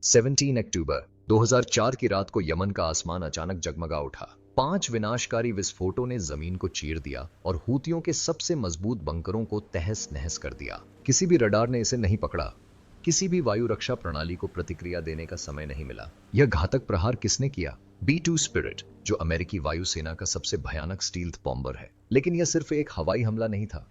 17 अक्टूबर 2004 की रात को यमन का आसमान अचानक जगमगा उठा। 5 विनाशकारी विस्फोटों ने जमीन को चीर दिया और हूतियों के सबसे मजबूत बंकरों को तहस नहस कर दिया। किसी भी रडार ने इसे नहीं पकड़ा, किसी भी वायु रक्षा प्रणाली को प्रतिक्रिया देने का समय नहीं मिला। यह घातक प्रहार किसने किया? B-2 स्पिरिट, जो अमेरिकी वायुसेना का सबसे भयानक स्टील्थ बॉम्बर है। लेकिन यह सिर्फ एक हवाई हमला नहीं था,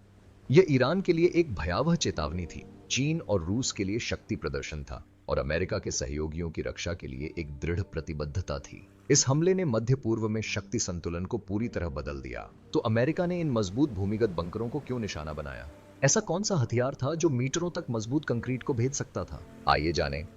यह ईरान के लिए एक भयावह चेतावनी थी, चीन और रूस के लिए शक्ति प्रदर्शन था और अमेरिका के सहयोगियों की रक्षा के लिए एक दृढ़ प्रतिबद्धता थी। इस हमले ने मध्य पूर्व में शक्ति संतुलन को पूरी तरह बदल दिया। तो अमेरिका ने इन मजबूत भूमिगत बंकरों को क्यों निशाना बनाया? ऐसा कौन सा हथियार था जो मीटरों तक मजबूत कंक्रीट को भेद सकता था? आइए जानें।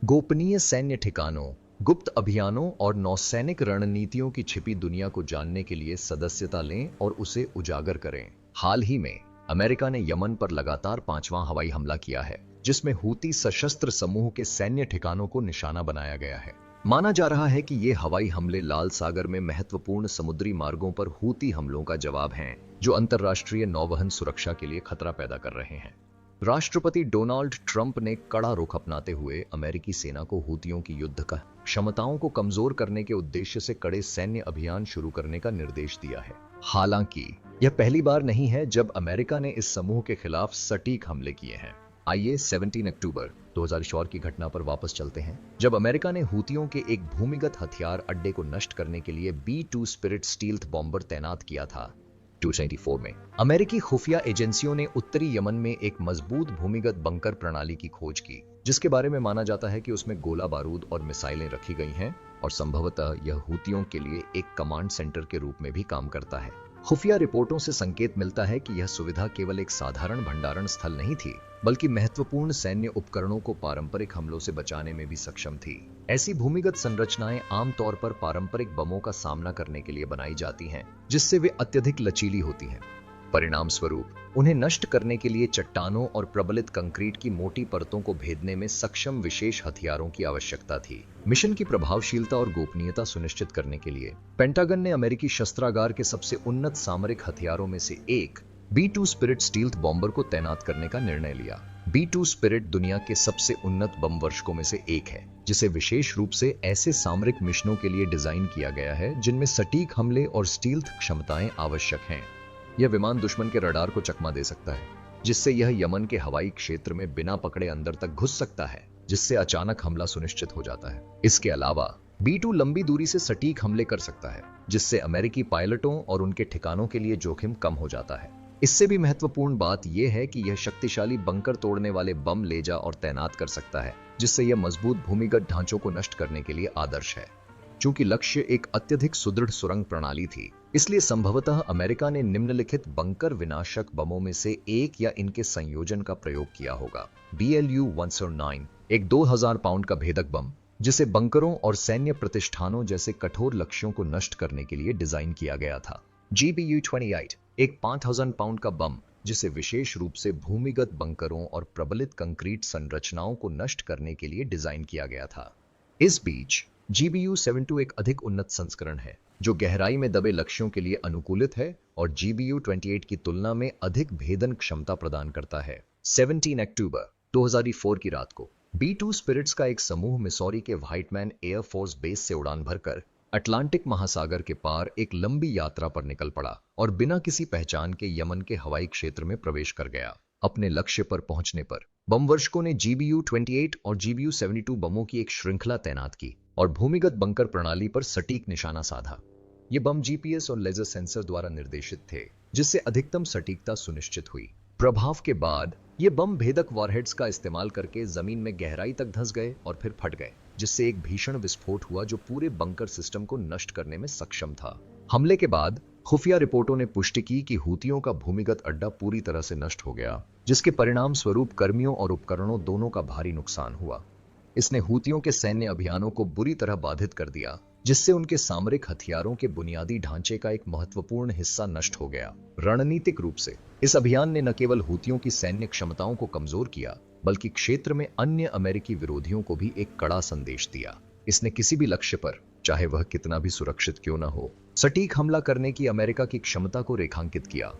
गोपनीय सैन्य ठिकानों, गुप्त अभियानों और नौसैनिक रणनीतियों की छिपी दुनिया को जानने के लिए सदस्यता लें और उसे उजागर करें। हाल ही में अमेरिका ने यमन पर लगातार 5वां हवाई हमला किया है, जिसमें हूती सशस्त्र समूह के सैन्य ठिकानों को निशाना बनाया गया है। माना जा रहा है कि ये हवाई हमले लाल सागर में महत्वपूर्ण समुद्री मार्गों पर हूती हमलों का जवाब हैं, जो अंतर्राष्ट्रीय नौवहन सुरक्षा के लिए खतरा पैदा कर रहे हैं। राष्ट्रपति डोनाल्ड ट्रंप ने कड़ा रुख अपनाते हुए अमेरिकी सेना को हूतियों की युद्ध का क्षमताओं को कमजोर करने के उद्देश्य से कड़े सैन्य अभियान शुरू करने का निर्देश दिया है। हालांकि यह पहली बार नहीं है जब अमेरिका ने इस समूह के खिलाफ सटीक हमले किए हैं। आइए 17 अक्टूबर 2004 की घटना पर वापस चलते हैं, जब अमेरिका ने हूतियों के एक भूमिगत हथियार अड्डे को नष्ट करने के लिए B-2 स्पिरिट स्टील्थ बॉम्बर तैनात किया था। 224 में अमेरिकी खुफिया एजेंसियों ने उत्तरी यमन में एक मजबूत भूमिगत बंकर प्रणाली की खोज की, जिसके बारे में माना जाता है कि उसमें गोला बारूद और मिसाइलें रखी गई हैं और संभवतः यह हूतियों के लिए एक कमांड सेंटर के रूप में भी काम करता है। खुफिया रिपोर्टों से संकेत मिलता है कि यह सुविधा केवल एक साधारण भंडारण स्थल नहीं थी, बल्कि महत्वपूर्ण सैन्य उपकरणों को पारंपरिक हमलों से बचाने में भी सक्षम थी। ऐसी भूमिगत संरचनाएं आमतौर पर पारंपरिक बमों का सामना करने के लिए बनाई जाती हैं, जिससे वे अत्यधिक लचीली होती हैं। परिणाम स्वरूप उन्हें नष्ट करने के लिए चट्टानों और प्रबलित कंक्रीट की मोटी परतों को भेदने में सक्षम विशेष हथियारों की आवश्यकता थी। मिशन की प्रभावशीलता और गोपनीयता सुनिश्चित करने के लिए पेंटागन ने अमेरिकी शस्त्रागार के सबसे उन्नत सामरिक हथियारों में से एक B-2 स्पिरिट स्टील्थ बॉम्बर को तैनात करने का निर्णय लिया। B-2 स्पिरिट दुनिया के सबसे उन्नत बम वर्षकों में से एक है, जिसे विशेष रूप से ऐसे सामरिक मिशनों के लिए डिजाइन किया गया है जिनमें सटीक हमले और स्टील्थ क्षमताएं आवश्यक हैं। यह विमान दुश्मन के रडार को चकमा दे सकता है, जिससे यह यमन के हवाई क्षेत्र में बिना पकड़े अंदर तक घुस सकता है, जिससे अचानक हमला सुनिश्चित हो जाता है। इसके अलावा B-2 लंबी दूरी से सटीक हमले कर सकता है, जिससे अमेरिकी पायलटों और उनके ठिकानों के लिए जोखिम कम हो जाता है। इससे भी महत्वपूर्ण बात यह है कि यह शक्तिशाली बंकर तोड़ने वाले बम ले जा और तैनात कर सकता है, जिससे यह मजबूत भूमिगत ढांचों को नष्ट करने के लिए आदर्श है। चूंकि लक्ष्य एक अत्यधिक सुदृढ़ सुरंग प्रणाली थी, इसलिए संभवतः अमेरिका ने निम्नलिखित बंकर विनाशक बमों में से एक या इनके संयोजन का प्रयोग किया होगा। BLU-109 एक 2000 पाउंड का भेदक बम, जिसे बंकरों और सैन्य प्रतिष्ठानों जैसे कठोर लक्ष्यों को नष्ट करने के लिए डिजाइन किया गया था। GBU-28 एक 5000 पाउंड का बम, जिसे विशेष रूप से भूमिगत बंकरों और प्रबलित कंक्रीट संरचनाओं को नष्ट करने के लिए डिजाइन किया गया था। इस बीच GBU-72 एक अधिक उन्नत संस्करण है, जो गहराई में दबे लक्ष्यों के लिए अनुकूलित है और GBU-28 की तुलना में अधिक भेदन क्षमता प्रदान करता है। 17 अक्टूबर 2004 की रात को B-2 स्पिरिट्स का एक समूह मिसौरी के व्हाइटमैन एयरफोर्स बेस से उड़ान भरकर अटलांटिक महासागर के पार एक लंबी यात्रा पर निकल पड़ा और बिना किसी पहचान के यमन के हवाई क्षेत्र में प्रवेश कर गया। अपने लक्ष्य पर पहुंचने पर बमवर्षकों ने GBU-28 और GBU-72 बमों की एक श्रृंखला तैनात की और भूमिगत बंकर प्रणाली पर सटीक निशाना साधा। ये बम GPS और लेजर सेंसर द्वारा निर्देशित थे, जिससे अधिकतम सटीकता सुनिश्चित हुई। प्रभाव के बाद ये बम भेदक वॉरहेड्स का इस्तेमाल करके जमीन में गहराई तक धंस गए और फिर फट गए, जिससे एक भीषण विस्फोट हुआ जो पूरे बंकर सिस्टम को नष्ट करने में सक्षम था। हमले के बाद खुफिया रिपोर्टों ने पुष्टि की कि हूतियों का भूमिगत अड्डा पूरी तरह से नष्ट हो गया, जिसके परिणाम स्वरूप कर्मियों और उपकरणों दोनों का भारी नुकसान हुआ। इसने हूतियों के सैन्य अभियानों को बुरी तरह बाधित कर दिया, जिससे उनके सामरिक हथियारों के बुनियादी ढांचे का एक महत्वपूर्ण हिस्सा नष्ट हो गया। रणनीतिक रूप से इस अभियान ने न केवल हूतियों की सैन्य क्षमताओं को कमजोर किया, बल्कि क्षेत्र में अन्य अमेरिकी विरोधियों को भी एक कड़ा संदेश दिया। इसने किसी भी लक्ष्य पर, चाहे वह कितना भी सुरक्षित क्यों न हो, सटीक हमला करने की अमेरिका की क्षमता को रेखांकित किया।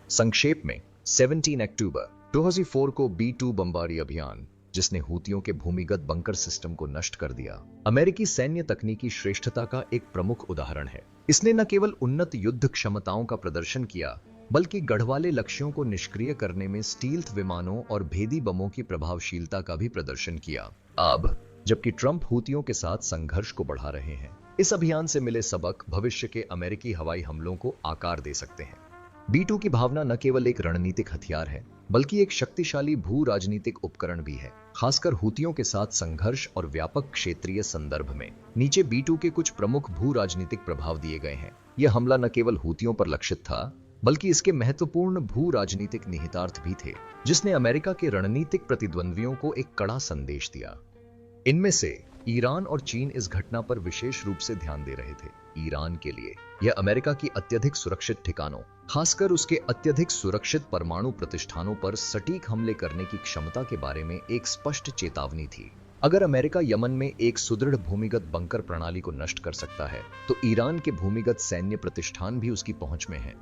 संक्षेप में 17 अक्टूबर 2004 को B-2 बमबारी अभियान, जिसने हूतियों के भूमिगत बंकर सिस्टम को नष्ट कर दिया, अमेरिकी सैन्य तकनीकी श्रेष्ठता का एक प्रमुख उदाहरण है। इसने न केवल उन्नत युद्ध क्षमताओं का प्रदर्शन किया, बल्कि गढ़वाले लक्ष्यों को निष्क्रिय करने में स्टील्थ विमानों और भेदी बमों की प्रभावशीलता का भी प्रदर्शन किया। अब जबकि ट्रंप हूतियों के साथ संघर्ष को बढ़ा रहे हैं, इस अभियान से मिले सबक भविष्य के अमेरिकी हवाई हमलों को आकार दे सकते हैं। B2 की भावना न केवल एक रणनीतिक हथियार है, बल्कि एक शक्तिशाली भू राजनीतिक उपकरण भी है, खासकर हूतियों के साथ संघर्ष और व्यापक क्षेत्रीय संदर्भ में। नीचे B2 के कुछ प्रमुख भू राजनीतिक प्रभाव दिए गए हैं। यह हमला न केवल हूतियों पर लक्षित था, बल्कि इसके महत्वपूर्ण भू राजनीतिक निहितार्थ भी थे, जिसने अमेरिका के रणनीतिक प्रतिद्वंद्वियों को एक कड़ा संदेश दिया। इनमें से ईरान और चीन इस घटना पर विशेष रूप से ध्यान दे रहे थे। ईरान के लिए यह अमेरिका की अत्यधिक सुरक्षित ठिकानों, खासकर उसके अत्यधिक सुरक्षित परमाणु प्रतिष्ठानों पर सटीक हमले करने की क्षमता के बारे में एक स्पष्ट चेतावनी थी। अगर अमेरिका यमन में एक सुदृढ़ भूमिगत बंकर प्रणाली को नष्ट कर सकता है, तो ईरान के भूमिगत सैन्य प्रतिष्ठान भी उसकी पहुंच में हैं।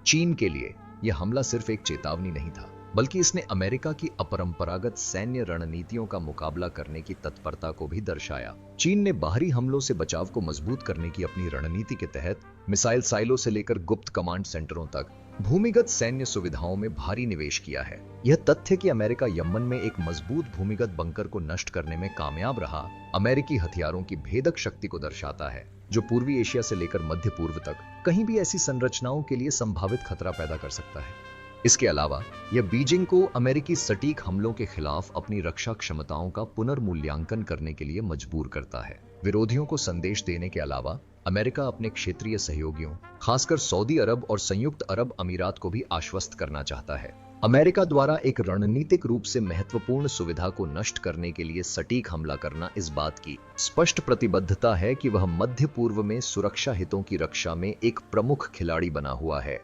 चीन के लिए यह हमला सिर्फ एक चेतावनी नहीं था, बल्कि इसने अमेरिका की अपरंपरागत सैन्य रणनीतियों का मुकाबला करने की तत्परता को भी दर्शाया। चीन ने बाहरी हमलों से बचाव को मजबूत करने की अपनी रणनीति के तहत मिसाइल साइलो से लेकर गुप्त कमांड सेंटरों तक भूमिगत सैन्य सुविधाओं में भारी निवेश किया है। यह तथ्य कि अमेरिका यमन में एक मजबूत भूमिगत बंकर को नष्ट करने में कामयाब रहा, अमेरिकी हथियारों की भेदक शक्ति को दर्शाता है, जो पूर्वी एशिया से लेकर मध्य पूर्व तक कहीं भी ऐसी संरचनाओं के लिए संभावित खतरा पैदा कर सकता है। इसके अलावा यह बीजिंग को अमेरिकी सटीक हमलों के खिलाफ अपनी रक्षा क्षमताओं का पुनर्मूल्यांकन करने के लिए मजबूर करता है। विरोधियों को संदेश देने के अलावा अमेरिका अपने क्षेत्रीय सहयोगियों, खासकर सऊदी अरब और संयुक्त अरब अमीरात को भी आश्वस्त करना चाहता है। अमेरिका द्वारा एक रणनीतिक रूप से महत्वपूर्ण सुविधा को नष्ट करने के लिए सटीक हमला करना इस बात की स्पष्ट प्रतिबद्धता है कि वह मध्य पूर्व में सुरक्षा हितों की रक्षा में एक प्रमुख खिलाड़ी बना हुआ है।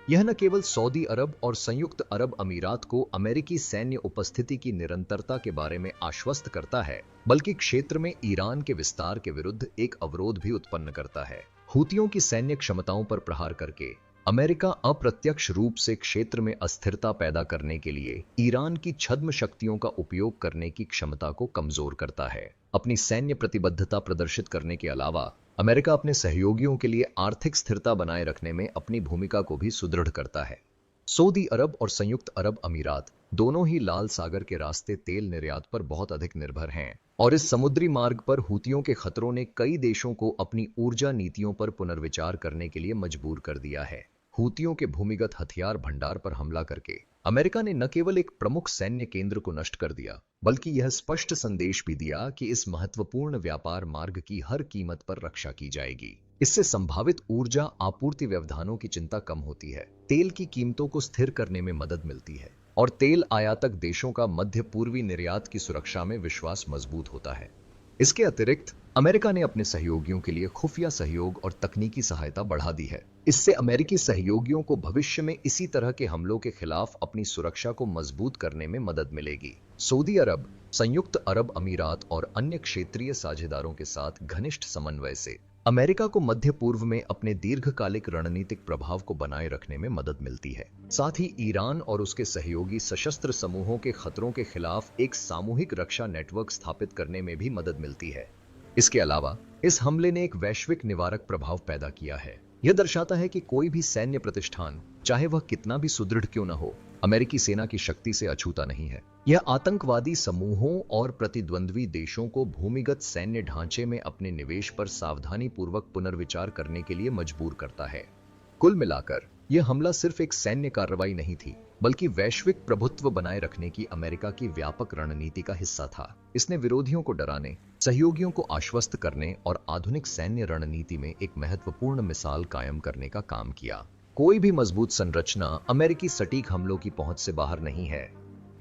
यह न केवल सऊदी अरब और संयुक्त अरब अमीरात को अमेरिकी सैन्य उपस्थिति की निरंतरता के बारे में आश्वस्त करता है, बल्कि क्षेत्र में ईरान के विस्तार के विरुद्ध एक अवरोध भी उत्पन्न करता है। हूतियों की सैन्य क्षमताओं पर प्रहार करके अमेरिका अप्रत्यक्ष रूप से क्षेत्र में अस्थिरता पैदा करने के लिए ईरान की छद्म शक्तियों का उपयोग करने की क्षमता को कमजोर करता है। अपनी सैन्य प्रतिबद्धता प्रदर्शित करने के अलावा अमेरिका अपने सहयोगियों के लिए आर्थिक स्थिरता बनाए रखने में अपनी भूमिका को भी सुदृढ़ करता है। सऊदी अरब और संयुक्त अरब अमीरात दोनों ही लाल सागर के रास्ते तेल निर्यात पर बहुत अधिक निर्भर हैं, और इस समुद्री मार्ग पर हूतियों के खतरों ने कई देशों को अपनी ऊर्जा नीतियों पर पुनर्विचार करने के लिए मजबूर कर दिया है। हूतियों के भूमिगत हथियार भंडार पर हमला करके अमेरिका ने न केवल एक प्रमुख सैन्य केंद्र को नष्ट कर दिया, बल्कि यह स्पष्ट संदेश भी दिया कि इस महत्वपूर्ण व्यापार मार्ग की हर कीमत पर रक्षा की जाएगी। इससे संभावित ऊर्जा आपूर्ति व्यवधानों की चिंता कम होती है, तेल की कीमतों को स्थिर करने में मदद मिलती है, और तेल आयातक देशों का मध्य पूर्वी निर्यात की सुरक्षा में विश्वास मजबूत होता है। इसके अतिरिक्त अमेरिका ने अपने सहयोगियों के लिए खुफिया सहयोग और तकनीकी सहायता बढ़ा दी है। इससे अमेरिकी सहयोगियों को भविष्य में इसी तरह के हमलों के खिलाफ अपनी सुरक्षा को मजबूत करने में मदद मिलेगी। सऊदी अरब, संयुक्त अरब अमीरात और अन्य क्षेत्रीय साझेदारों के साथ घनिष्ठ समन्वय से अमेरिका को मध्य पूर्व में अपने दीर्घकालिक रणनीतिक प्रभाव को बनाए रखने में मदद मिलती है। साथ ही ईरान और उसके सहयोगी सशस्त्र समूहों के खतरों के खिलाफ एक सामूहिक रक्षा नेटवर्क स्थापित करने में भी मदद मिलती है। इसके अलावा इस हमले ने एक वैश्विक निवारक प्रभाव पैदा किया है। यह दर्शाता है कि कोई भी सैन्य प्रतिष्ठान, चाहे वह कितना भी सुदृढ़ क्यों न हो, अमेरिकी सेना की शक्ति से अछूता नहीं है। यह आतंकवादी समूहों और प्रतिद्वंद्वी देशों को भूमिगत सैन्य ढांचे में अपने निवेश पर सावधानी पूर्वक पुनर्विचार करने के लिए मजबूर करता है। कुल मिलाकर यह हमला सिर्फ एक सैन्य कार्रवाई नहीं थी, बल्कि वैश्विक प्रभुत्व बनाए रखने की अमेरिका की व्यापक रणनीति का हिस्सा था। इसने विरोधियों को डराने, सहयोगियों को आश्वस्त करने और आधुनिक सैन्य रणनीति में एक महत्वपूर्ण मिसाल कायम करने का काम किया। कोई भी मजबूत संरचना अमेरिकी सटीक हमलों की पहुंच से बाहर नहीं है।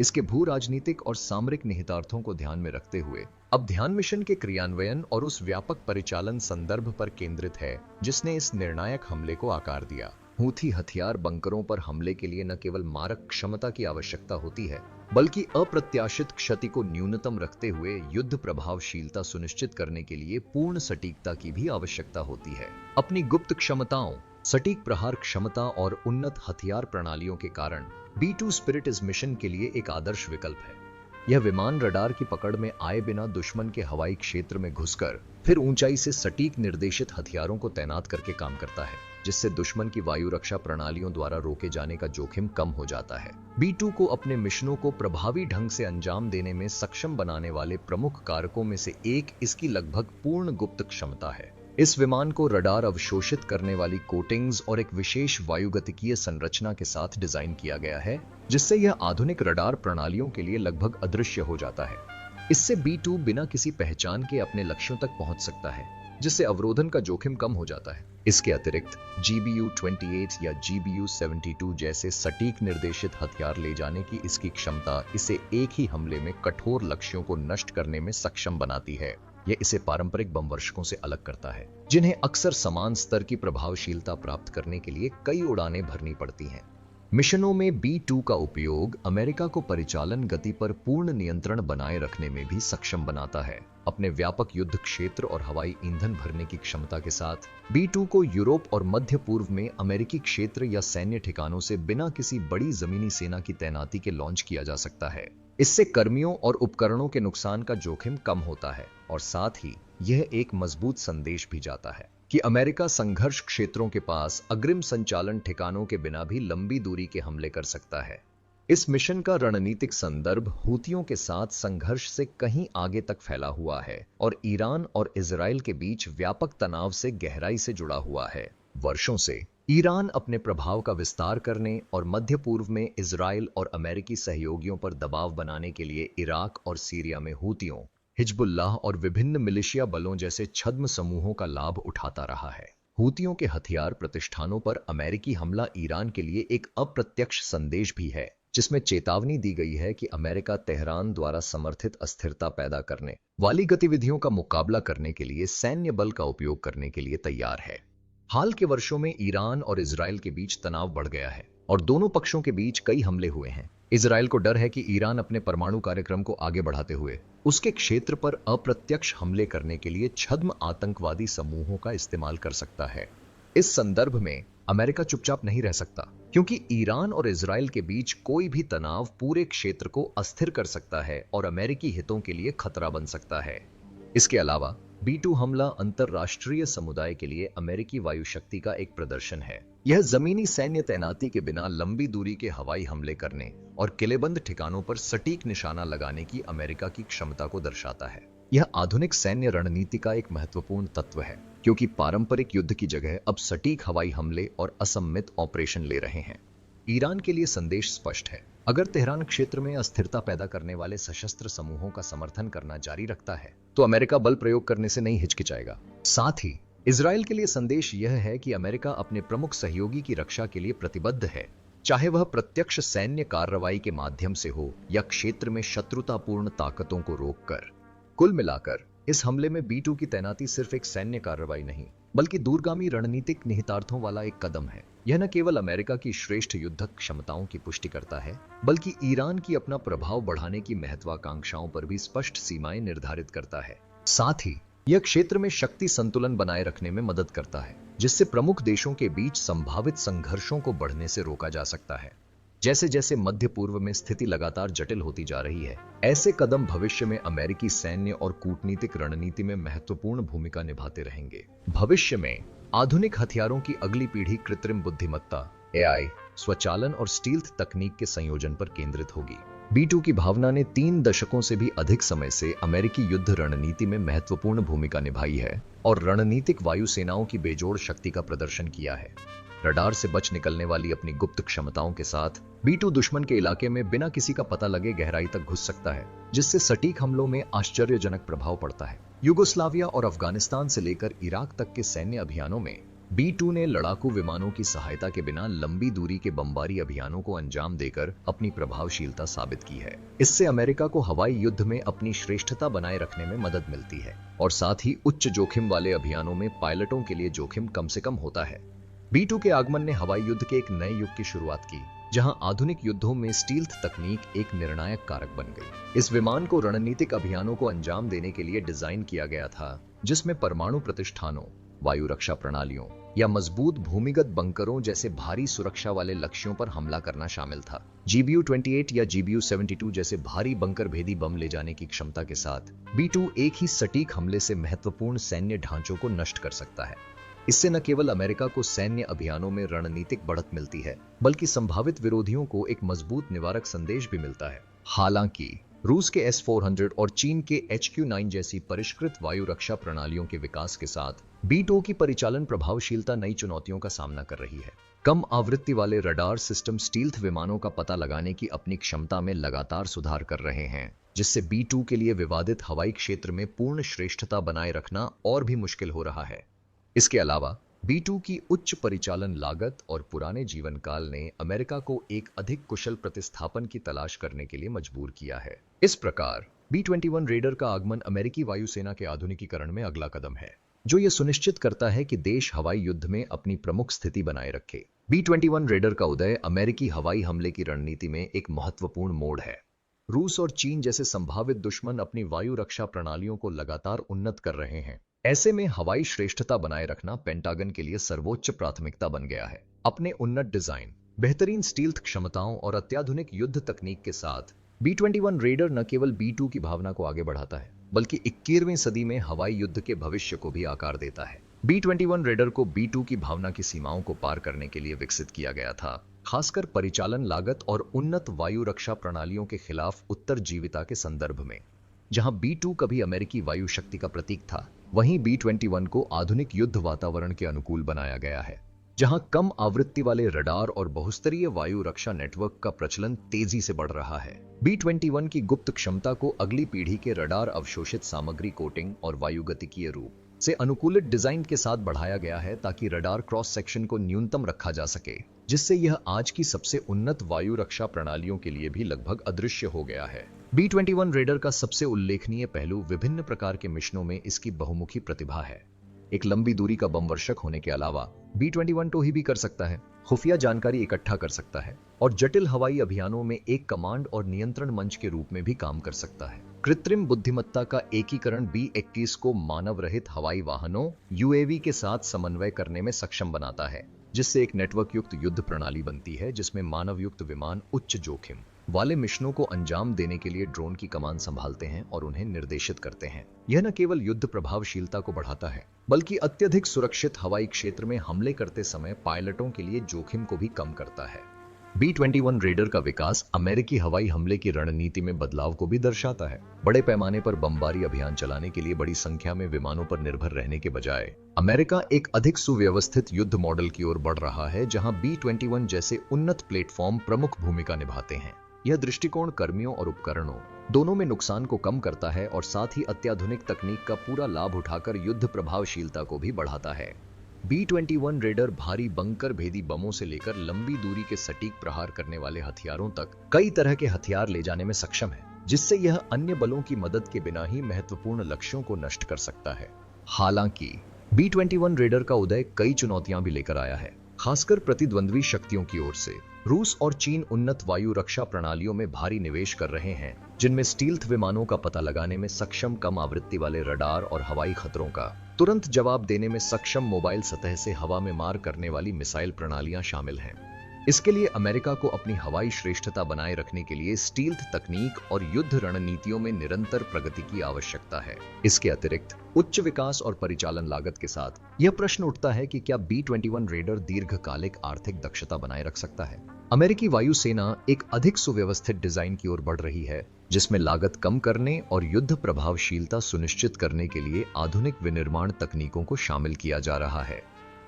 इसके भू राजनीतिक और सामरिक निहितार्थों को ध्यान में रखते हुए अब ध्यान मिशन के क्रियान्वयन और उस व्यापक परिचालन संदर्भ पर केंद्रित है जिसने इस निर्णायक हमले को आकार दिया। हूथी हथियार बंकरों पर हमले के लिए न केवल मारक क्षमता की आवश्यकता होती है, बल्कि अप्रत्याशित क्षति को न्यूनतम रखते हुए युद्ध प्रभावशीलता सुनिश्चित करने के लिए पूर्ण सटीकता की भी आवश्यकता होती है। अपनी गुप्त क्षमताओं, सटीक प्रहार क्षमता और उन्नत हथियार प्रणालियों के कारण B2 स्पिरिट इस मिशन के लिए एक आदर्श विकल्प है। यह विमान रडार की पकड़ में आए बिना दुश्मन के हवाई क्षेत्र में घुसकर फिर ऊंचाई से सटीक निर्देशित हथियारों को तैनात करके काम करता है, जिससे दुश्मन की वायु रक्षा प्रणालियों द्वारा रोके जाने का जोखिम कम हो जाता है। B-2 को अपने मिशनों को प्रभावी ढंग से अंजाम देने में सक्षम बनाने वाले प्रमुख कारकों में से एक इसकी लगभग पूर्ण गुप्त क्षमता है। इस विमान को रडार अवशोषित करने वाली कोटिंग्स और एक विशेष वायुगतिकीय संरचना के साथ डिजाइन किया गया है, जिससे यह आधुनिक रडार प्रणालियों के लिए लगभग अदृश्य हो जाता है। इससे B-2 बिना किसी पहचान के अपने लक्ष्यों तक पहुंच सकता है, जिससे अवरोधन का जोखिम कम हो जाता है। इसके अतिरिक्त GBU-28 या GBU-72 जैसे सटीक निर्देशित हथियार ले जाने की इसकी क्षमता इसे एक ही हमले में कठोर लक्ष्यों को नष्ट करने में सक्षम बनाती है। यह इसे पारंपरिक बम वर्षकों से अलग करता है, जिन्हें अक्सर समान स्तर की प्रभावशीलता प्राप्त करने के लिए कई उड़ानें भरनी पड़ती हैं। मिशनों में B-2 का उपयोग अमेरिका को परिचालन गति पर पूर्ण नियंत्रण बनाए रखने में भी सक्षम बनाता है। अपने व्यापक युद्ध क्षेत्र और हवाई ईंधन भरने की क्षमता के साथ B-2 को यूरोप और मध्य पूर्व में अमेरिकी क्षेत्र या सैन्य ठिकानों से बिना किसी बड़ी जमीनी सेना की तैनाती के लॉन्च किया जा सकता है। इससे कर्मियों और उपकरणों के नुकसान का जोखिम कम होता है और साथ ही यह एक मजबूत संदेश भी जाता है कि अमेरिका संघर्ष क्षेत्रों के पास अग्रिम संचालन ठिकानों के बिना भी लंबी दूरी के हमले कर सकता है। इस मिशन का रणनीतिक संदर्भ हूतियों के साथ संघर्ष से कहीं आगे तक फैला हुआ है और ईरान और इजराइल के बीच व्यापक तनाव से गहराई से जुड़ा हुआ है। वर्षों से ईरान अपने प्रभाव का विस्तार करने और मध्य पूर्व में इजराइल और अमेरिकी सहयोगियों पर दबाव बनाने के लिए इराक और सीरिया में हूतियों, हिजबुल्लाह और विभिन्न मिलिशिया बलों जैसे छद्म समूहों का लाभ उठाता रहा है। हूतियों के हथियार प्रतिष्ठानों पर अमेरिकी हमला ईरान के लिए एक अप्रत्यक्ष संदेश भी है, जिसमें चेतावनी दी गई है कि अमेरिका तेहरान द्वारा समर्थित अस्थिरता पैदा करने वाली गतिविधियों का मुकाबला करने के लिए सैन्य बल का उपयोग करने के लिए तैयार है। हाल के वर्षों में ईरान और इजराइल के बीच तनाव बढ़ गया है और दोनों पक्षों के बीच कई हमले हुए हैं। इजराइल को डर है कि ईरान अपने परमाणु कार्यक्रम को आगे बढ़ाते हुए उसके क्षेत्र पर अप्रत्यक्ष हमले करने के लिए छद्म आतंकवादी समूहों का इस्तेमाल कर सकता है। इस संदर्भ में अमेरिका चुपचाप नहीं रह सकता, क्योंकि ईरान और इजराइल के बीच कोई भी तनाव पूरे क्षेत्र को अस्थिर कर सकता है और अमेरिकी हितों के लिए खतरा बन सकता है। इसके अलावा B-2 हमला अंतरराष्ट्रीय समुदाय के लिए अमेरिकी वायु शक्ति का एक प्रदर्शन है। यह जमीनी सैन्य तैनाती के बिना लंबी दूरी के हवाई हमले करने और किलेबंद ठिकानों पर सटीक निशाना लगाने की अमेरिका की क्षमता को दर्शाता है। यह आधुनिक सैन्य रणनीति का एक महत्वपूर्ण तत्व है, क्योंकि पारंपरिक युद्ध की जगह अब सटीक हवाई हमले और असम्मित ऑपरेशन ले रहे हैं। ईरान के लिए संदेश स्पष्ट है। अगर तेहरान क्षेत्र में अस्थिरता पैदा करने वाले सशस्त्र समूहों का समर्थन करना जारी रखता है, तो अमेरिका बल प्रयोग करने से नहीं हिचकिचाएगा। साथ ही इजराइल के लिए संदेश यह है कि अमेरिका अपने प्रमुख सहयोगी की रक्षा के लिए प्रतिबद्ध है, चाहे वह प्रत्यक्ष सैन्य कार्रवाई के माध्यम से हो या क्षेत्र में शत्रुतापूर्ण ताकतों को रोककर। कुल मिलाकर इस हमले में B-2 की तैनाती सिर्फ एक सैन्य कार्रवाई नहीं, बल्कि दूरगामी रणनीतिक निहितार्थों वाला एक कदम है। यह न केवल अमेरिका की श्रेष्ठ युद्धक क्षमताओं की पुष्टि करता है, बल्कि ईरान की अपना प्रभाव बढ़ाने की महत्वाकांक्षाओं पर भी स्पष्ट सीमाएं निर्धारित करता है। साथ ही यह क्षेत्र में शक्ति संतुलन बनाए रखने में मदद करता है, जिससे प्रमुख देशों के बीच संभावित संघर्षों को बढ़ने से रोका जा सकता है। जैसे जैसे मध्य पूर्व में स्थिति लगातार जटिल होती जा रही है, ऐसे कदम भविष्य में अमेरिकी सैन्य और कूटनीतिक रणनीति में महत्वपूर्ण भूमिका निभाते रहेंगे। भविष्य में आधुनिक हथियारों की अगली पीढ़ी कृत्रिम बुद्धिमत्ता, AI, स्वचालन और स्टील्थ तकनीक के संयोजन पर केंद्रित होगी। B-2 की भावना ने 3 दशकों से भी अधिक समय से अमेरिकी युद्ध रणनीति में महत्वपूर्ण भूमिका निभाई है और रणनीतिक वायुसेनाओं की बेजोड़ शक्ति का प्रदर्शन किया है। रडार से बच निकलने वाली अपनी गुप्त क्षमताओं के साथ B-2 दुश्मन के इलाके में बिना किसी का पता लगे गहराई तक घुस सकता है, जिससे सटीक हमलों में आश्चर्यजनक प्रभाव पड़ता है। युगोस्लाविया और अफगानिस्तान से लेकर इराक तक के सैन्य अभियानों में B-2 ने लड़ाकू विमानों की सहायता के बिना लंबी दूरी के बमबारी अभियानों को अंजाम देकर अपनी प्रभावशीलता साबित की है। इससे अमेरिका को हवाई युद्ध में अपनी श्रेष्ठता बनाए रखने में मदद मिलती है और साथ ही उच्च जोखिम वाले अभियानों में पायलटों के लिए जोखिम कम से कम होता है। B-2 के आगमन ने हवाई युद्ध के एक नए युग की शुरुआत की, जहां आधुनिक युद्धों में स्टील्थ तकनीक एक निर्णायक कारक बन गई। इस विमान को रणनीतिक अभियानों को अंजाम देने के लिए डिजाइन किया गया था, जिसमें परमाणु प्रतिष्ठानों, वायु रक्षा प्रणालियों या मजबूत भूमिगत बंकरों जैसे भारी सुरक्षा वाले लक्ष्यों पर हमला करना शामिल था। GBU-28 या GBU-72 जैसे भारी बंकर भेदी बम ले जाने की क्षमता के साथ B-2 एक ही सटीक हमले से महत्वपूर्ण सैन्य ढांचों को नष्ट कर सकता है। इससे न केवल अमेरिका को सैन्य अभियानों में रणनीतिक बढ़त मिलती है, बल्कि संभावित विरोधियों को एक मजबूत निवारक संदेश भी मिलता है। हालांकि रूस के S-400 और चीन के HQ-9 जैसी परिष्कृत वायु रक्षा प्रणालियों के विकास के साथ B-2 की परिचालन प्रभावशीलता नई चुनौतियों का सामना कर रही है। कम आवृत्ति वाले रडार सिस्टम स्टील्थ विमानों का पता लगाने की अपनी क्षमता में लगातार सुधार कर रहे हैं, जिससे B-2 के लिए विवादित हवाई क्षेत्र में पूर्ण श्रेष्ठता बनाए रखना और भी मुश्किल हो रहा है। इसके अलावा B-2 की उच्च परिचालन लागत और पुराने जीवन काल ने अमेरिका को एक अधिक कुशल प्रतिस्थापन की तलाश करने के लिए मजबूर किया है। इस प्रकार B-21 रेडर का आगमन अमेरिकी वायुसेना के आधुनिकीकरण में अगला कदम है, जो यह सुनिश्चित करता है कि देश हवाई युद्ध में अपनी प्रमुख स्थिति बनाए रखे। B-21 रेडर का उदय अमेरिकी हवाई हमले की रणनीति में एक महत्वपूर्ण मोड़ है। रूस और चीन जैसे संभावित दुश्मन अपनी वायु रक्षा प्रणालियों को लगातार उन्नत कर रहे हैं। ऐसे में हवाई श्रेष्ठता बनाए रखना पेंटागन के लिए सर्वोच्च प्राथमिकता बन गया है। अपने उन्नत डिजाइन, बेहतरीन स्टील्थ क्षमताओं और अत्याधुनिक युद्ध तकनीक के साथ B-21 रेडर न केवल B-2 की भावना को आगे बढ़ाता है, बल्कि 21वीं सदी में हवाई युद्ध के भविष्य को भी आकार देता है। B-21 रेडर को B-2 की भावना की सीमाओं को पार करने के लिए विकसित किया गया था, खासकर परिचालन लागत और उन्नत वायु रक्षा प्रणालियों के खिलाफ उत्तरजीविता के संदर्भ में। जहां B-2 कभी अमेरिकी वायु शक्ति का प्रतीक था, वहीं B-21 को आधुनिक युद्ध वातावरण के अनुकूल बनाया गया है, जहां कम आवृत्ति वाले रडार और बहुस्तरीय वायु रक्षा नेटवर्क का प्रचलन तेजी से बढ़ रहा है। B-21 की गुप्त क्षमता को अगली पीढ़ी के रडार अवशोषित सामग्री कोटिंग और वायुगतिकीय रूप से अनुकूलित डिजाइन के साथ बढ़ाया गया है, ताकि रडार क्रॉस सेक्शन को न्यूनतम रखा जा सके, जिससे यह आज की सबसे उन्नत वायु रक्षा प्रणालियों के लिए भी लगभग अदृश्य हो गया है। B-21 रेडर का सबसे उल्लेखनीय पहलू विभिन्न प्रकार के मिशनों में इसकी बहुमुखी प्रतिभा है। एक लंबी दूरी का बम वर्षक होने के अलावा B-21 टोही भी कर सकता है, खुफिया जानकारी इकट्ठा कर सकता है और जटिल हवाई अभियानों में एक कमांड और नियंत्रण मंच के रूप में भी काम कर सकता है। कृत्रिम बुद्धिमत्ता का एकीकरण B-21 को मानव रहित हवाई वाहनों UAV के साथ समन्वय करने में सक्षम बनाता है, जिससे एक नेटवर्क युक्त युद्ध प्रणाली बनती है, जिसमें मानव युक्त विमान उच्च जोखिम वाले मिशनों को अंजाम देने के लिए ड्रोन की कमान संभालते हैं और उन्हें निर्देशित करते हैं। यह न केवल युद्ध प्रभावशीलता को बढ़ाता है, बल्कि अत्यधिक सुरक्षित हवाई क्षेत्र में हमले करते समय पायलटों के लिए जोखिम को भी कम करता है। B-21 रेडर का विकास अमेरिकी हवाई हमले की रणनीति में बदलाव को भी दर्शाता है। बड़े पैमाने पर बमबारी अभियान चलाने के लिए बड़ी संख्या में विमानों पर निर्भर रहने के बजाय अमेरिका एक अधिक सुव्यवस्थित युद्ध मॉडल की ओर बढ़ रहा है, जहां B-21 जैसे उन्नत प्लेटफॉर्म प्रमुख भूमिका निभाते हैं। यह दृष्टिकोण कर्मियों और उपकरणों दोनों में नुकसान को कम करता है और साथ ही अत्याधुनिक तकनीक का पूरा लाभ उठाकर युद्ध प्रभावशीलता को भी बढ़ाता है। B-21 रेडर भारी बंकर भेदी बमों से लेकर लंबी दूरी के सटीक प्रहार करने वाले हथियारों तक कई तरह के हथियार ले जाने में सक्षम है, जिससे यह अन्य बलों की मदद के बिना ही महत्वपूर्ण लक्ष्यों को नष्ट कर सकता है। हालांकि B-21 रेडर का उदय कई चुनौतियां भी लेकर आया है, खासकर प्रतिद्वंद्वी शक्तियों की ओर से। रूस और चीन उन्नत वायु रक्षा प्रणालियों में भारी निवेश कर रहे हैं, जिनमें स्टील्थ विमानों का पता लगाने में सक्षम कम आवृत्ति वाले रडार और हवाई खतरों का तुरंत जवाब देने में सक्षम मोबाइल सतह से हवा में मार करने वाली मिसाइल प्रणालियां शामिल हैं। इसके लिए अमेरिका को अपनी हवाई श्रेष्ठता बनाए रखने के लिए स्टील्थ तकनीक और युद्ध रणनीतियों में निरंतर प्रगति की आवश्यकता है। इसके अतिरिक्त उच्च विकास और परिचालन लागत के साथ यह प्रश्न उठता है कि क्या B-21 रेडर दीर्घकालिक आर्थिक दक्षता बनाए रख सकता है। अमेरिकी वायुसेना एक अधिक सुव्यवस्थित डिजाइन की ओर बढ़ रही है, जिसमें लागत कम करने और युद्ध प्रभावशीलता सुनिश्चित करने के लिए आधुनिक विनिर्माण तकनीकों को शामिल किया जा रहा है।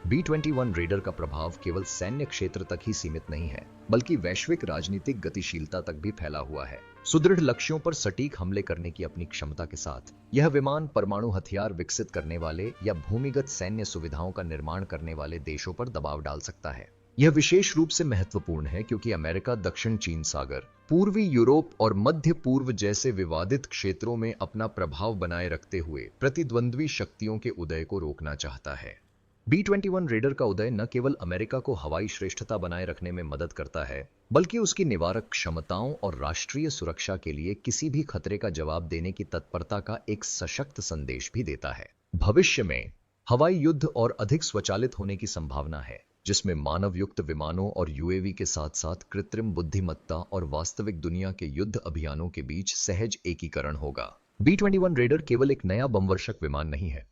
B-21 रेडर का प्रभाव केवल सैन्य क्षेत्र तक ही सीमित नहीं है, बल्कि वैश्विक राजनीतिक गतिशीलता तक भी फैला हुआ है। सुदृढ़ लक्ष्यों पर सटीक हमले करने की अपनी क्षमता के साथ यह विमान परमाणु हथियार विकसित करने वाले या भूमिगत सैन्य सुविधाओं का निर्माण करने वाले देशों पर दबाव डाल सकता है। यह विशेष रूप से महत्वपूर्ण है क्योंकि अमेरिका दक्षिण चीन सागर, पूर्वी यूरोप और मध्य पूर्व जैसे विवादित क्षेत्रों में अपना प्रभाव बनाए रखते हुए प्रतिद्वंद्वी शक्तियों के उदय को रोकना चाहता है। B-21 रेडर का उदय न केवल अमेरिका को हवाई श्रेष्ठता बनाए रखने में मदद करता है, बल्कि उसकी निवारक क्षमताओं और राष्ट्रीय सुरक्षा के लिए किसी भी खतरे का जवाब देने की तत्परता का एक सशक्त संदेश भी देता है। भविष्य में हवाई युद्ध और अधिक स्वचालित होने की संभावना है, जिसमें मानव युक्त विमानों और यूएवी के साथ साथ कृत्रिम बुद्धिमत्ता और वास्तविक दुनिया के युद्ध अभियानों के बीच सहज एकीकरण होगा। B-21 रेडर केवल एक नया बमवर्षक विमान नहीं है,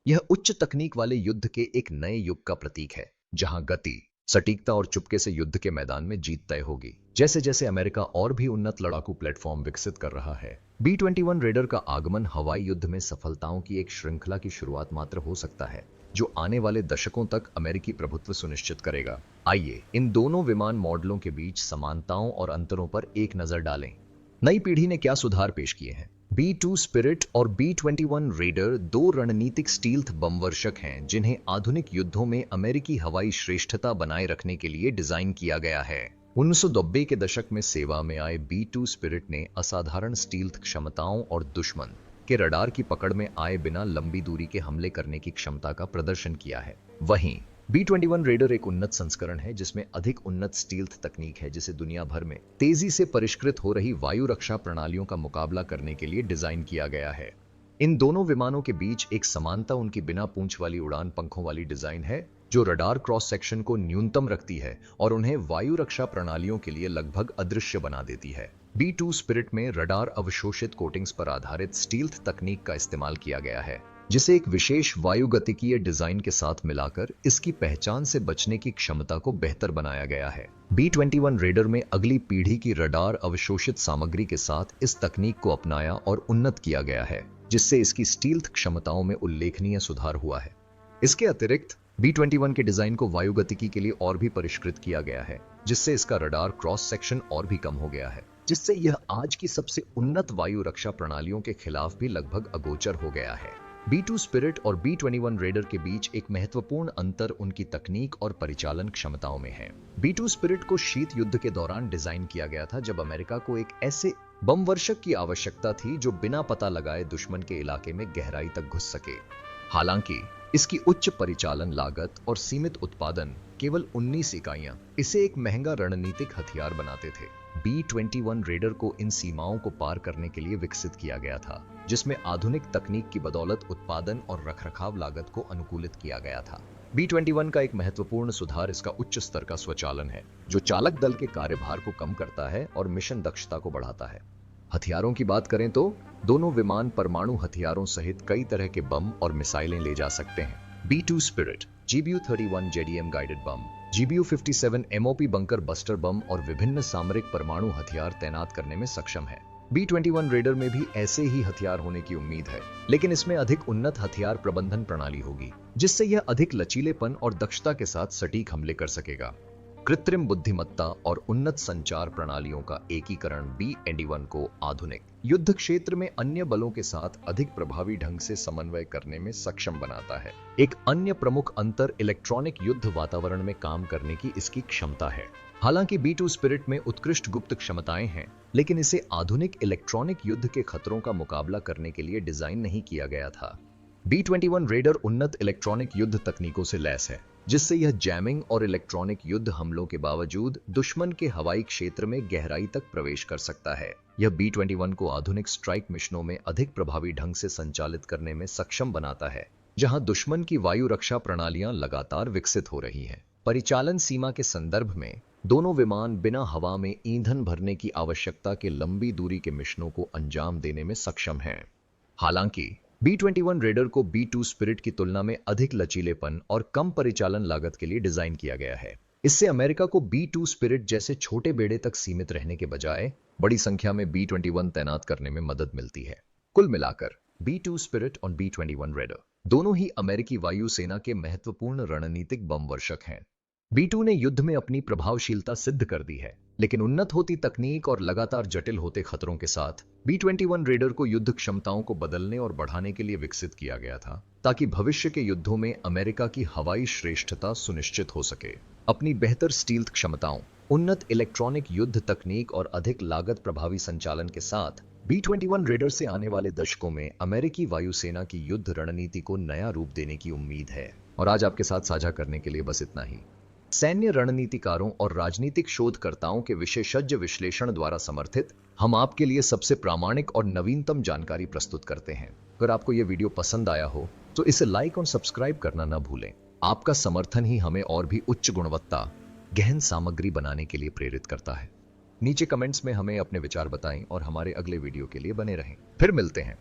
यह उच्च तकनीक वाले युद्ध के एक नए युग का प्रतीक है, जहां गति, सटीकता और चुपके से युद्ध के मैदान में जीत तय होगी। जैसे जैसे अमेरिका और भी उन्नत लड़ाकू प्लेटफॉर्म विकसित कर रहा है, B-21 रेडर का आगमन हवाई युद्ध में सफलताओं की एक श्रृंखला की शुरुआत मात्र हो सकता है, जो आने वाले दशकों तक अमेरिकी प्रभुत्व सुनिश्चित करेगा। आइए इन दोनों विमान मॉडलों के बीच समानताओं और अंतरों पर एक नजर डालें। नई पीढ़ी ने क्या सुधार पेश किए हैं? B-2 स्पिरिट और B-21 रेडर दो रणनीतिक स्टील्थ बमवर्षक हैं, जिन्हें आधुनिक युद्धों में अमेरिकी हवाई श्रेष्ठता बनाए रखने के लिए डिजाइन किया गया है। 1990 के दशक में सेवा में आए B-2 स्पिरिट ने असाधारण स्टील्थ क्षमताओं और दुश्मन के रडार की पकड़ में आए बिना लंबी दूरी के हमले करने की क्षमता का प्रदर्शन किया है। वहीं B-21 रेडर एक उन्नत संस्करण है, जिसमें अधिक उन्नत स्टील्थ तकनीक है, जिसे दुनिया भर में तेजी से परिष्कृत हो रही वायु रक्षा प्रणालियों का मुकाबला करने के लिए डिजाइन किया गया है। इन दोनों विमानों के बीच एक समानता उनकी बिना पूंछ वाली उड़ान पंखों वाली डिजाइन है, जो रडार क्रॉस सेक्शन को न्यूनतम रखती है और उन्हें वायु रक्षा प्रणालियों के लिए लगभग अदृश्य बना देती है। B-2 स्पिरिट में रडार अवशोषित कोटिंग्स पर आधारित स्टील्थ तकनीक का इस्तेमाल किया गया है, जिसे एक विशेष वायुगतिकीय डिजाइन के साथ मिलाकर इसकी पहचान से बचने की क्षमता को बेहतर बनाया गया है। B-21 रेडर में अगली पीढ़ी की रडार अवशोषित सामग्री के साथ इस तकनीक को अपनाया और उन्नत किया गया है, जिससे इसकी स्टील्थ क्षमताओं में उल्लेखनीय सुधार हुआ है। इसके अतिरिक्त B-21 के डिजाइन को वायुगतिकी के लिए और भी परिष्कृत किया गया है, जिससे इसका रडार क्रॉस सेक्शन और भी कम हो गया है, जिससे यह आज की सबसे उन्नत वायु रक्षा प्रणालियों के खिलाफ भी लगभग अगोचर हो गया है। B-2 स्पिरिट और B-21 रेडर के बीच एक महत्वपूर्ण अंतर उनकी तकनीक और परिचालन क्षमताओं में है। B-2 स्पिरिट को शीत युद्ध के दौरान डिजाइन किया गया था, जब अमेरिका को एक ऐसे बमवर्षक की आवश्यकता थी जो बिना पता लगाए दुश्मन के इलाके में गहराई तक घुस सके। हालांकि इसकी उच्च परिचालन लागत और सीमित उत्पादन, केवल 19 इकाइयां, इसे एक महंगा रणनीतिक हथियार बनाते थे। B-21 रेडर को इन सीमाओं को पार करने के लिए विकसित किया गया था, जिसमें आधुनिक तकनीक की बदौलत उत्पादन और रखरखाव लागत को अनुकूलित किया गया था। B-21 का एक महत्वपूर्ण सुधार इसका उच्च स्तर का स्वचालन है, जो चालक दल के कार्यभार को कम करता है और मिशन दक्षता को बढ़ाता है। हथियारों की बात करें तो दोनों विमान परमाणु हथियारों सहित कई तरह के बम और मिसाइलें ले जा सकते हैं। B-2 spirit GBU-31 JDM guided bomb, GBU-57 MOP bunker buster bomb और विभिन्न सामरिक परमाणु हथियार तैनात करने में सक्षम है। B-21 रेडर में भी ऐसे ही हथियार होने की उम्मीद है, लेकिन इसमें अधिक उन्नत हथियार प्रबंधन प्रणाली होगी, जिससे यह अधिक लचीलेपन और दक्षता के साथ सटीक हमले कर सकेगा। कृत्रिम बुद्धिमत्ता और उन्नत संचार प्रणालियों का एकीकरण B-21 को आधुनिक युद्ध क्षेत्र में अन्य बलों के साथ अधिक प्रभावी ढंग से समन्वय करने में सक्षम बनाता है। एक अन्य प्रमुख अंतर इलेक्ट्रॉनिक युद्ध वातावरण में काम करने की इसकी क्षमता है। हालांकि B-2 स्पिरिट में उत्कृष्ट गुप्त क्षमताएं हैं, लेकिन इसे आधुनिक इलेक्ट्रॉनिक युद्ध के खतरों का मुकाबला करने के लिए डिजाइन नहीं किया गया था। B-21 रेडर उन्नत इलेक्ट्रॉनिक युद्ध तकनीकों से लैस है, जिससे यह जैमिंग और इलेक्ट्रॉनिक युद्ध हमलों के बावजूद दुश्मन के हवाई क्षेत्र में गहराई तक प्रवेश कर सकता है। यह B-21 को आधुनिक स्ट्राइक मिशनों में अधिक प्रभावी ढंग से संचालित करने में सक्षम बनाता है, जहां दुश्मन की वायु रक्षा प्रणालियां लगातार विकसित हो रही हैं। परिचालन सीमा के संदर्भ में दोनों विमान बिना हवा में ईंधन भरने की आवश्यकता के लंबी दूरी के मिशनों को अंजाम देने में सक्षम हैं। हालांकि B-21 रेडर को B-2 स्पिरिट की तुलना में अधिक लचीलेपन और कम परिचालन लागत के लिए डिजाइन किया गया है। इससे अमेरिका को B-2 स्पिरिट जैसे छोटे बेड़े तक सीमित रहने के बजाय बड़ी संख्या में B-21 तैनात करने में मदद मिलती है। कुल मिलाकर B-2 स्पिरिट और B-21 रेडर दोनों ही अमेरिकी वायुसेना के महत्वपूर्ण रणनीतिक बमवर्षक हैं। B-2 ने युद्ध में अपनी प्रभावशीलता सिद्ध कर दी है, लेकिन उन्नत होती तकनीक और लगातार जटिल होते खतरों के साथ B-21 रेडर को युद्ध क्षमताओं को बदलने और बढ़ाने के लिए विकसित किया गया था, ताकि भविष्य के युद्धों में अमेरिका की हवाई श्रेष्ठता सुनिश्चित हो सके। अपनी बेहतर स्टील्थ क्षमताओं, उन्नत इलेक्ट्रॉनिक युद्ध तकनीक और अधिक लागत प्रभावी संचालन के साथ B-21 रेडर से आने वाले दशकों में अमेरिकी वायुसेना की युद्ध रणनीति को नया रूप देने की उम्मीद है। और आज आपके साथ साझा करने के लिए बस इतना ही। सैन्य रणनीतिकारों और राजनीतिक शोधकर्ताओं के विशेषज्ञ विश्लेषण द्वारा समर्थित हम आपके लिए सबसे प्रामाणिक और नवीनतम जानकारी प्रस्तुत करते हैं। अगर आपको यह वीडियो पसंद आया हो तो इसे लाइक और सब्सक्राइब करना ना भूलें। आपका समर्थन ही हमें और भी उच्च गुणवत्ता गहन सामग्री बनाने के लिए प्रेरित करता है। नीचे कमेंट्स में हमें अपने विचार बताएं और हमारे अगले वीडियो के लिए बने रहें। फिर मिलते हैं।